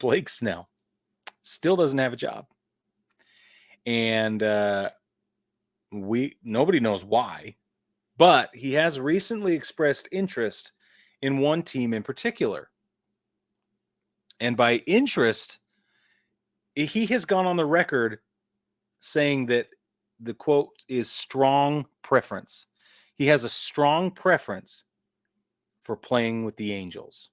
Blake Snell still doesn't have a job. And nobody knows why, but he has recently expressed interest in one team in particular. And by interest, he has gone on the record saying that the quote is strong preference. He has a strong preference for playing with the Angels.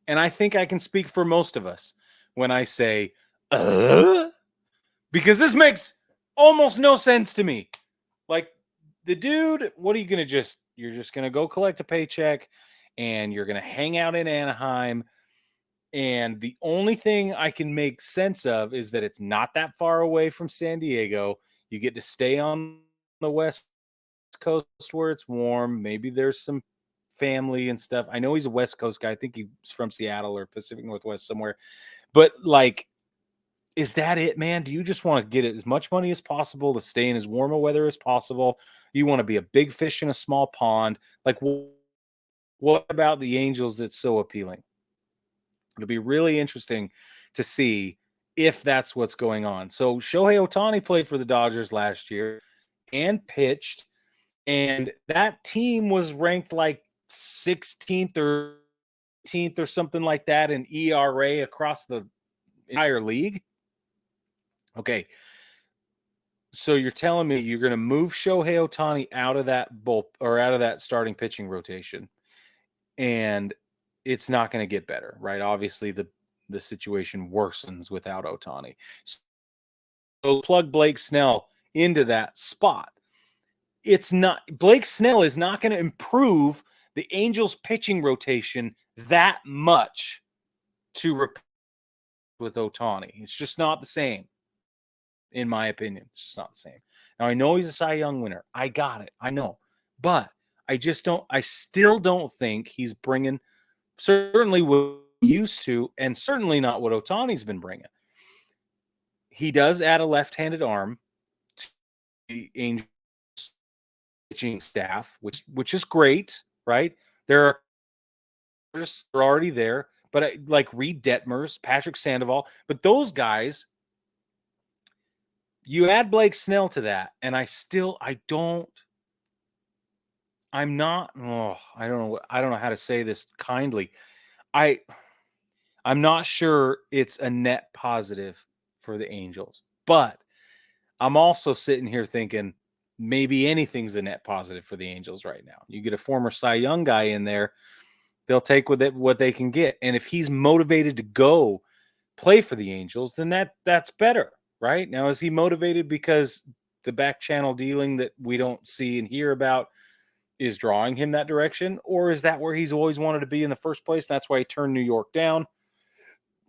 And I think I can speak for most of us when I say, because this makes almost no sense to me. Like, the dude, what are you going to you're just going to go collect a paycheck and you're going to hang out in Anaheim. And the only thing I can make sense of is that it's not that far away from San Diego. You get to stay on the West Coast where it's warm. Maybe there's some family and stuff. I know he's a West Coast guy. I think he's from Seattle or Pacific Northwest somewhere. But, like, is that it, man? Do you just want to get as much money as possible to stay in as warm a weather as possible? You want to be a big fish in a small pond? Like, what about the Angels that's so appealing? It'll be really interesting to see if that's what's going on. So Shohei Ohtani played for the Dodgers last year and pitched, and that team was ranked like 16th or 18th or something like that in ERA across the entire league. Okay. So you're telling me you're going to move Shohei Ohtani out of that out of that starting pitching rotation, and it's not going to get better, right? Obviously, the situation worsens without Ohtani. So plug Blake Snell into that spot. It's not Blake Snell is not going to improve the Angels pitching rotation that much to replace with Ohtani. It's just not the same, in my opinion. It's just not the same. Now, I know he's a Cy Young winner. I got it. I know. But I still don't think he's bringing certainly what he used to, and certainly not what Ohtani's been bringing. He does add a left-handed arm to the Angels pitching staff, which is great, right? They're already there, but like Reed Detmers, Patrick Sandoval, but those guys, you add Blake Snell to that, and I don't know how to say this kindly. I'm not sure it's a net positive for the Angels, but I'm also sitting here thinking maybe anything's a net positive for the Angels right now. You get a former Cy Young guy in there, they'll take with it what they can get. And if he's motivated to go play for the Angels, then that's better, right? Now, is he motivated because the back channel dealing that we don't see and hear about is drawing him that direction? Or is that where he's always wanted to be in the first place? That's why he turned New York down.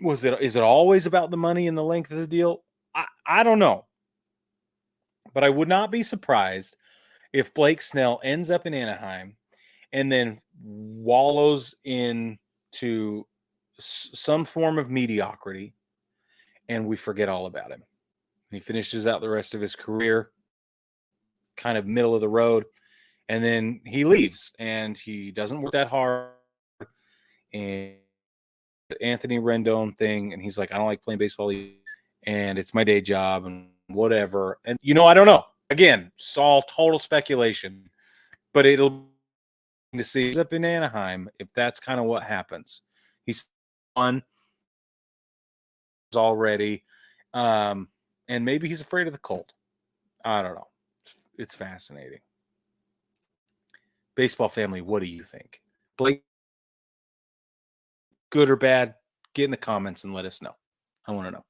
Is it always about the money and the length of the deal? I don't know. But I would not be surprised if Blake Snell ends up in Anaheim and then wallows into some form of mediocrity and we forget all about him. He finishes out the rest of his career kind of middle of the road, and then he leaves and he doesn't work that hard. And Anthony Rendon thing, and he's like, I don't like playing baseball, and it's my day job and whatever. And I don't know. Again, it's all total speculation, but it'll to see he's up in Anaheim if that's kind of what happens. He's won already, and maybe he's afraid of the cold. I don't know. It's fascinating. Baseball family, what do you think? Blake, good or bad? Get in the comments and let us know. I want to know.